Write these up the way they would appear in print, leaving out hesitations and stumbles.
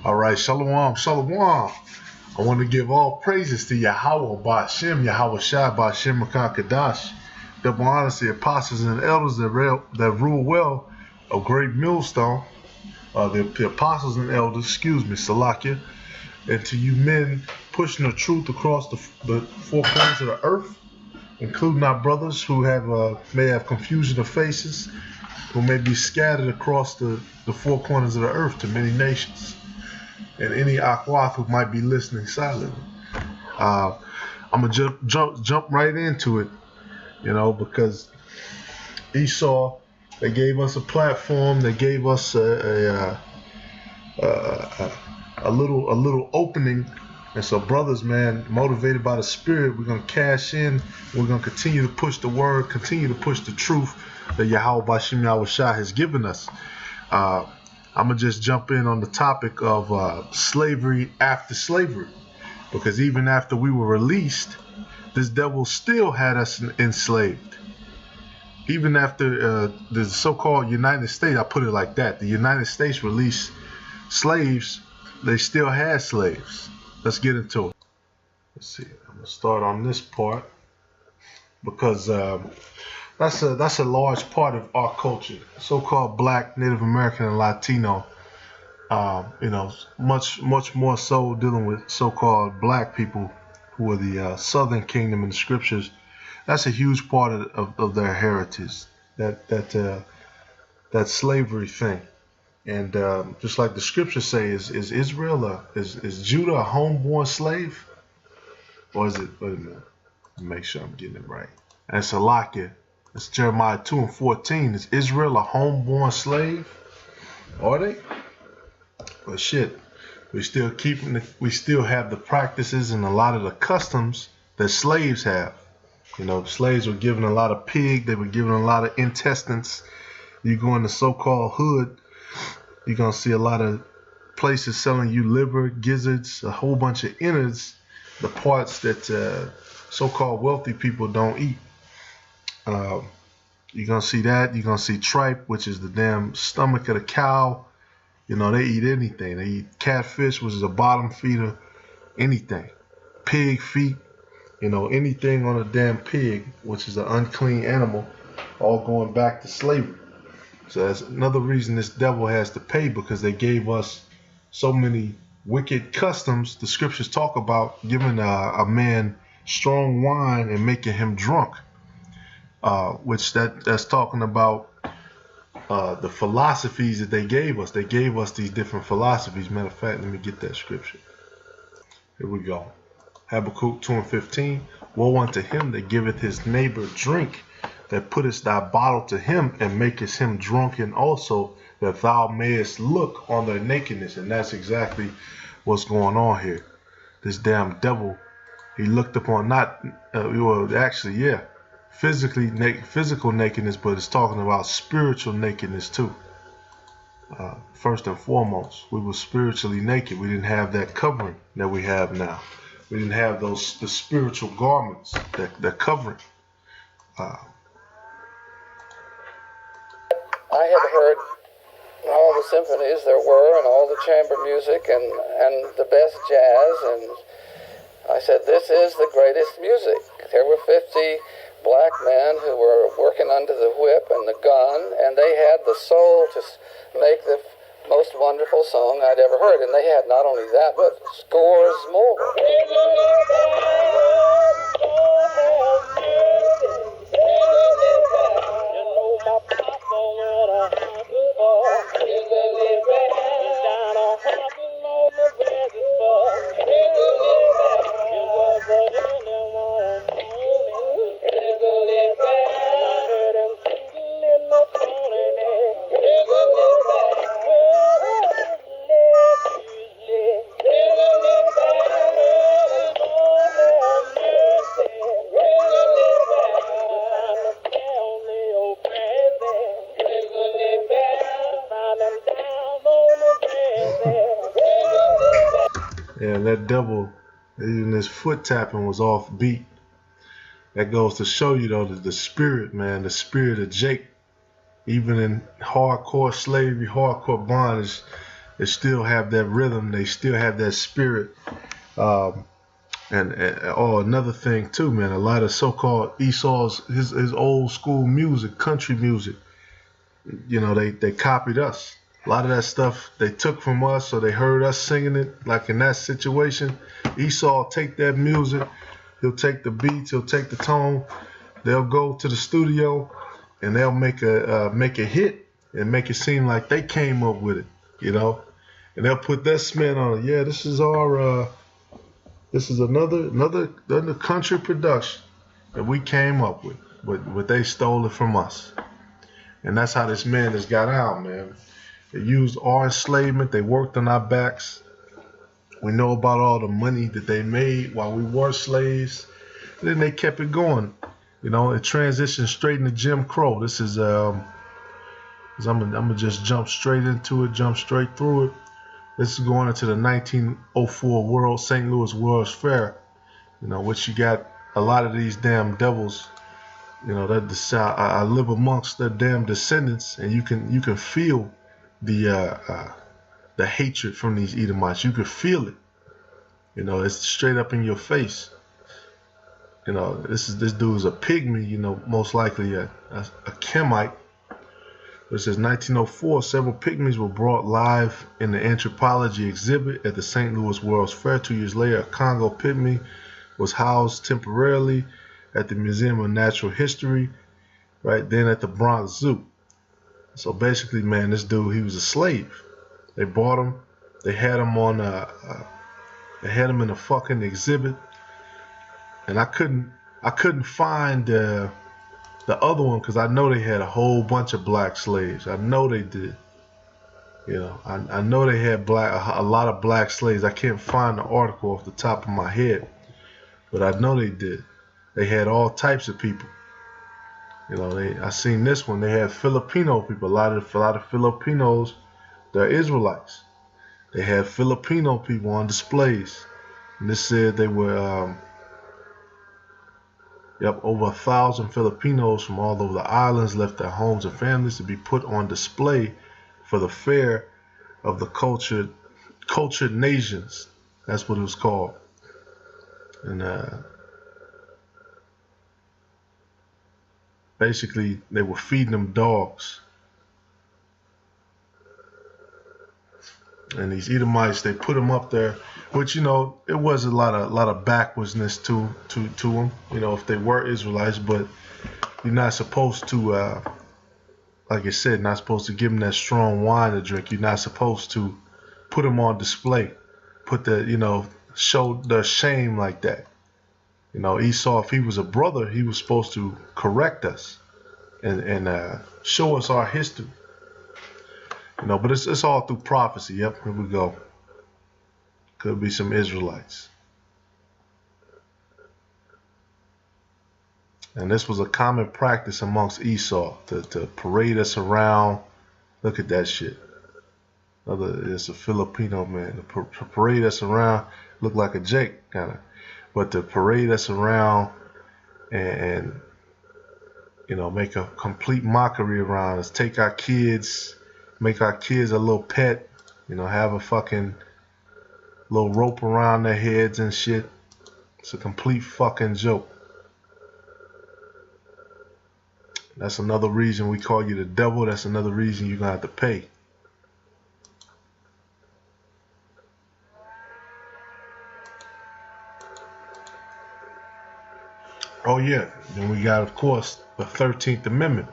All right, shalom, shalom. I want to give all praises to Yahweh Ba'ashem, Yahweh Shai Ba'ashem Makan Kadash. Double honors to the apostles and elders that rule well of great millstone. The apostles and elders, Salakia. And to you men pushing the truth across the four corners of the earth, including our brothers who may have confusion of faces, who may be scattered across the four corners of the earth to many nations. And any Akwath who might be listening silently. I'm gonna jump right into it, because Esau, they gave us a platform, they gave us a little opening, and so brothers, man, motivated by the Spirit, we're gonna cash in. We're gonna continue to push the word, continue to push the truth that Yahweh Bashim Yahweh Shai has given us. I'm going to just jump in on the topic of slavery after slavery. Because even after we were released, this devil still had us enslaved. Even after the so-called United States, I put it like that, the United States released slaves, they still had slaves. Let's get into it. Let's see, I'm going to start on this part. Because that's a large part of our culture, so-called Black, Native American, and Latino. Much more so dealing with so-called Black people who are the Southern Kingdom in the scriptures. That's a huge part of their heritage. That slavery thing, and just like the scriptures say, is Israel is Judah a homeborn slave, or is it? Wait a minute, make sure I'm getting it right. And Salakia. It's Jeremiah 2:14. Is Israel a homeborn slave? Are they? But shit, we still have the practices and a lot of the customs that slaves have. Slaves were given a lot of pig. They were given a lot of intestines. You go in the so-called hood, you're gonna see a lot of places selling you liver, gizzards, a whole bunch of innards, the parts that so-called wealthy people don't eat. You're going to see that. You're going to see tripe, which is the damn stomach of the cow. They eat anything. They eat catfish, which is a bottom feeder, anything. Pig feet, anything on a damn pig, which is an unclean animal, all going back to slavery. So that's another reason this devil has to pay, because they gave us so many wicked customs. The scriptures talk about giving a man strong wine and making him drunk. Which that's talking about the philosophies that they gave us. They gave us these different philosophies. Matter of fact, let me get that scripture. Here we go. Habakkuk 2:15. Woe unto him that giveth his neighbor drink, that puttest thy bottle to him, and makest him drunken also, that thou mayest look on their nakedness. And that's exactly what's going on here. This damn devil, he looked upon physical nakedness, but it's talking about spiritual nakedness too. First and foremost, we were spiritually naked. We didn't have that covering that we have now. We didn't have the spiritual garments that covering. I had heard all the symphonies there were, and all the chamber music, and the best jazz, and I said, this is the greatest music. There were 50 black men who were working under the whip and the gun, and they had the soul to make the most wonderful song I'd ever heard. And they had not only that, but scores more. And that devil, even his foot tapping was off beat. That goes to show you, though, that the spirit, man, the spirit of Jake, even in hardcore slavery, hardcore bondage, They still have that rhythm. They still have that spirit. And another thing too, man. A lot of so-called Esau's his old school music, country music. They copied us. A lot of that stuff they took from us, so they heard us singing it. Like in that situation, Esau take that music, he'll take the beats, he'll take the tone. They'll go to the studio and they'll make a hit and make it seem like they came up with it, And they'll put that spin on it. Yeah, this is another country production that we came up with, but they stole it from us. And that's how this man has got out, man. They used our enslavement. They worked on our backs. We know about all the money that they made while we were slaves. And then they kept it going. It transitioned straight into Jim Crow. This is, I'm gonna just jump straight into it, jump straight through it. This is going into the 1904 St. Louis World's Fair, which you got a lot of these damn devils. I live amongst their damn descendants, and you can feel the hatred from these Edomites. You can feel it. It's straight up in your face. This dude is a pygmy. Most likely a Kemite. It says 1904, several pygmies were brought live in the anthropology exhibit at the St. Louis World's Fair. 2 years later, a Congo pygmy was housed temporarily at the Museum of Natural History, right then at the Bronx Zoo. So basically, man, this dude, he was a slave. They bought him. They had him on. They had him in a fucking exhibit, and I couldn't find the other one because I know they had a whole bunch of black slaves. I know they did. I know they had a lot of black slaves. I can't find the article off the top of my head, but I know they did. They had all types of people. I seen this one. They had Filipino people. A lot of Filipinos, they're Israelites. They had Filipino people on displays, and this said they were. Over 1,000 Filipinos from all over the islands left their homes and families to be put on display for the fair of the cultured nations. That's what it was called. And basically, they were feeding them dogs. And these Edomites, they put them up there, which it was a lot of backwardsness to them. If they were Israelites, but you're not supposed to, like I said, not supposed to give them that strong wine to drink. You're not supposed to put them on display, show their shame like that. Esau, if he was a brother, he was supposed to correct us and show us our history. But it's all through prophecy. Yep, here we go. Could be some Israelites. And this was a common practice amongst Esau to parade us around. Look at that shit. It's a Filipino man. To parade us around, look like a Jake kind of. But to parade us around and make a complete mockery around us, take our kids, make our kids a little pet, have a fucking little rope around their heads and shit. It's a complete fucking joke. That's another reason we call you the devil. That's another reason you're gonna have to pay. Oh yeah, then we got, of course, the 13th Amendment.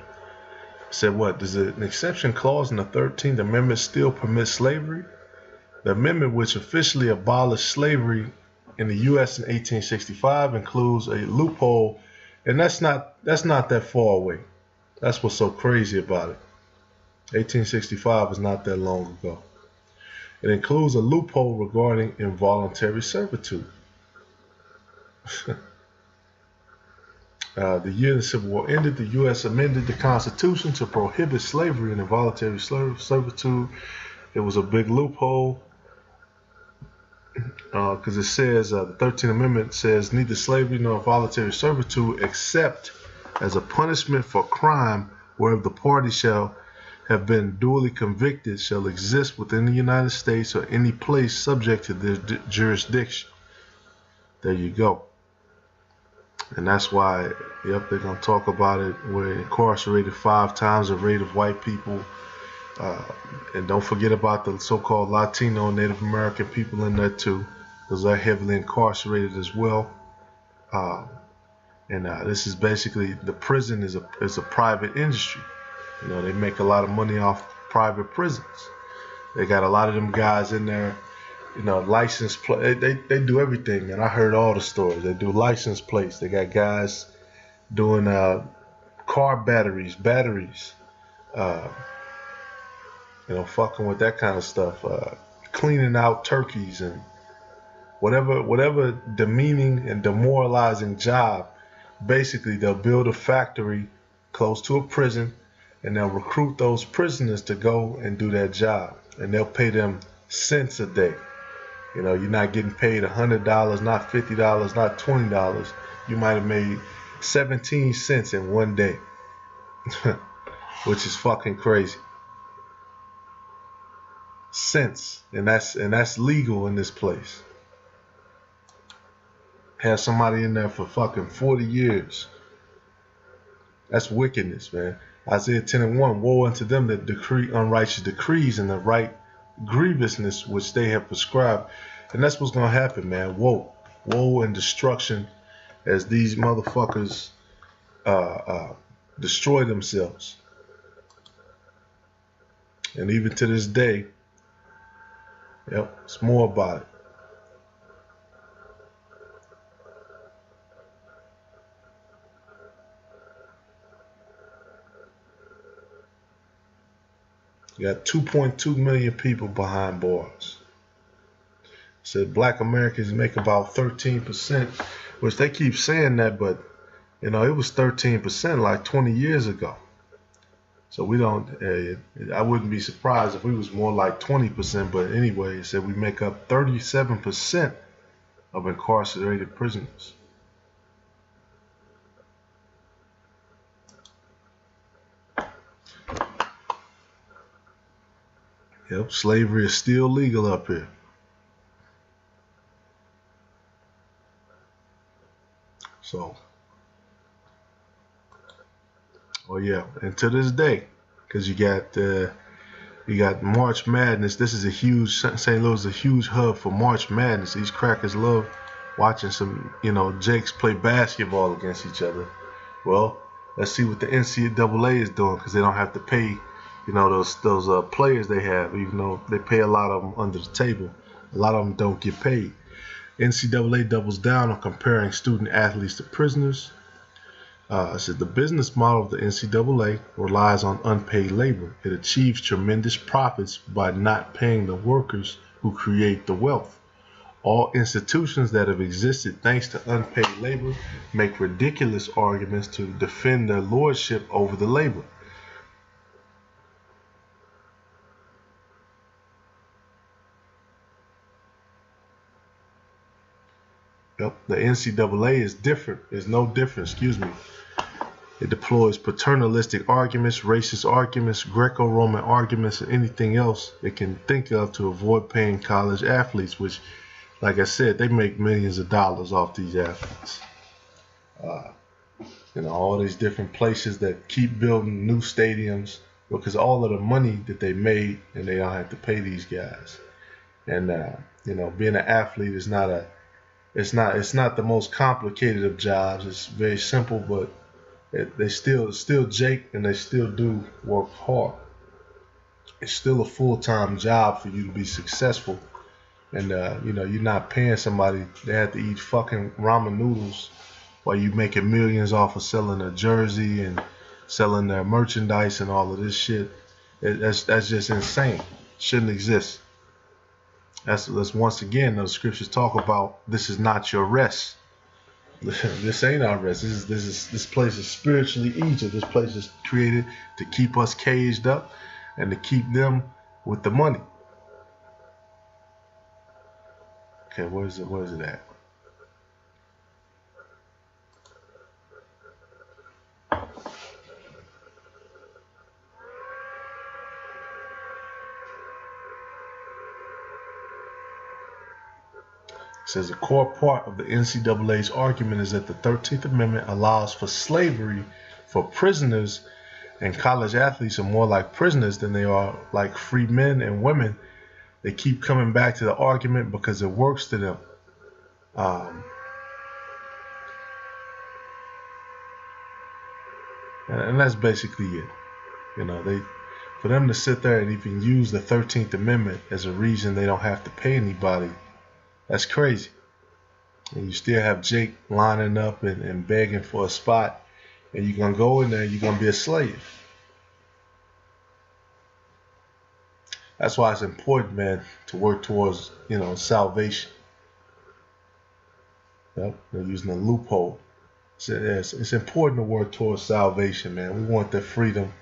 Said what? Does an exception clause in the 13th Amendment still permit slavery? The amendment, which officially abolished slavery in the U.S. in 1865, includes a loophole, and that's not that far away. That's what's so crazy about it. 1865 is not that long ago. It includes a loophole regarding involuntary servitude. The year the Civil War ended, the U.S. amended the Constitution to prohibit slavery and involuntary servitude. It was a big loophole because it says, the 13th Amendment says, neither slavery nor involuntary servitude except as a punishment for crime whereof the party shall have been duly convicted shall exist within the United States or any place subject to their jurisdiction. There you go. And that's why, yep, they're going to talk about it. We're incarcerated 5 times the rate of white people. And don't forget about the so-called Latino and Native American people in there too, because they're heavily incarcerated as well. And this is basically, the prison is a private industry. You know, they make a lot of money off private prisons. They got a lot of them guys in there, you know, license plate. They do everything, man. I heard all the stories. They do license plates. They got guys doing car batteries, you know, fucking with that kind of stuff, cleaning out turkeys and whatever demeaning and demoralizing job. Basically, they'll build a factory close to a prison, and they'll recruit those prisoners to go and do that job, and they'll pay them cents a day. You know, you're not getting paid $100, not $50, not $20. You might have made 17 cents in one day, which is fucking crazy. Cents, and that's legal in this place. Have somebody in there for fucking 40 years. That's wickedness, man. Isaiah 10:1, woe unto them that decree unrighteous decrees and the right grievousness which they have prescribed. And that's what's gonna happen, man. Woe and destruction as these motherfuckers destroy themselves. And even to this day, yep, it's more about it. You got 2.2 million people behind bars. Said black Americans make about 13%, which they keep saying that, but you know, it was 13% like 20 years ago. So we don't, I wouldn't be surprised if we was more like 20%, but anyway, it said we make up 37% of incarcerated prisoners. Yep, slavery is still legal up here. So, oh yeah, and to this day, because you got March Madness. This is a huge, St. Louis is a huge hub for March Madness. These crackers love watching some, you know, Jakes play basketball against each other. Well, let's see what the NCAA is doing, because they don't have to pay, you know, those players they have, even though they pay a lot of them under the table. A lot of them don't get paid. NCAA doubles down on comparing student athletes to prisoners. It says the business model of the NCAA relies on unpaid labor. It achieves tremendous profits by not paying the workers who create the wealth. All institutions that have existed thanks to unpaid labor make ridiculous arguments to defend their lordship over the labor. Yep, the NCAA is different. Is no different, excuse me. It deploys paternalistic arguments, racist arguments, Greco-Roman arguments, and anything else it can think of to avoid paying college athletes, which, like I said, they make millions of dollars off these athletes. You know, all these different places that keep building new stadiums because all of the money that they made, and they don't have to pay these guys. And you know, being an athlete is not the most complicated of jobs. It's very simple, but it's still Jake, and they still do work hard. It's still a full-time job for you to be successful. And you know, you're not paying somebody. They have to eat fucking ramen noodles while you making millions off of selling a jersey and selling their merchandise and all of this shit. That's just insane. Shouldn't exist. That's once again, the scriptures talk about this is not your rest. This ain't our rest. This place is spiritually Egypt. This place is created to keep us caged up and to keep them with the money. Okay, where is it at? says the core part of the NCAA's argument is that the 13th Amendment allows for slavery for prisoners, and college athletes are more like prisoners than they are like free men and women. They keep coming back to the argument because it works to them. And that's basically it. You know, for them to sit there and even use the 13th Amendment as a reason they don't have to pay anybody, that's crazy. And you still have Jake lining up and begging for a spot, and you're going to go in there and you're going to be a slave. That's why it's important, man, to work towards, salvation. Yep, they're using a loophole. It's important to work towards salvation, man. We want the freedom.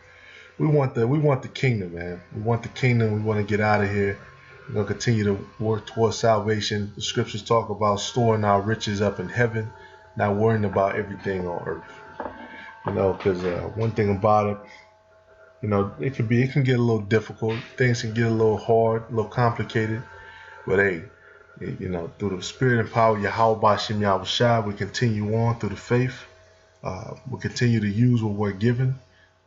We want the kingdom, man. We want the kingdom. We want to get out of here. We're going to continue to work towards salvation. The scriptures talk about storing our riches up in heaven, not worrying about everything on earth. Because one thing about it, it can get a little difficult. Things can get a little hard, a little complicated. But hey, through the spirit and power of Yahweh Bashim Yahushua, we continue on through the faith. We continue to use what we're given.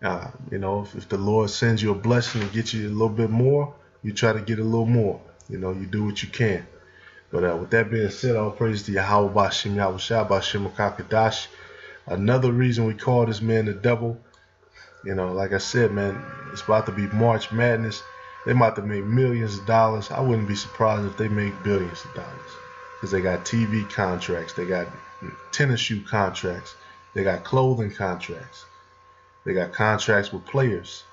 If the Lord sends you a blessing and gets you a little bit more, you try to get a little more. You do what you can. But with that being said, all praise to Yahweh Bashim Yahushua Bashim Kakadash. Another reason we call this man the devil. Like I said, man, it's about to be March Madness. They're about to make millions of dollars. I wouldn't be surprised if they make billions of dollars. Because they got TV contracts. They got tennis shoe contracts. They got clothing contracts. They got contracts with players.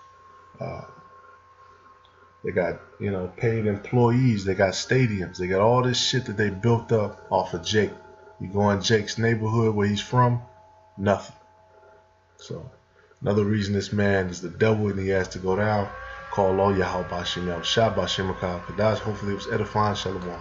They got, paid employees. They got stadiums. They got all this shit that they built up off of Jake. You go in Jake's neighborhood where he's from, nothing. So, another reason this man is the devil and he has to go down. Call all Yahweh Bashim Yahushua Bashim Kadash. Hopefully it was edifying. Shalom.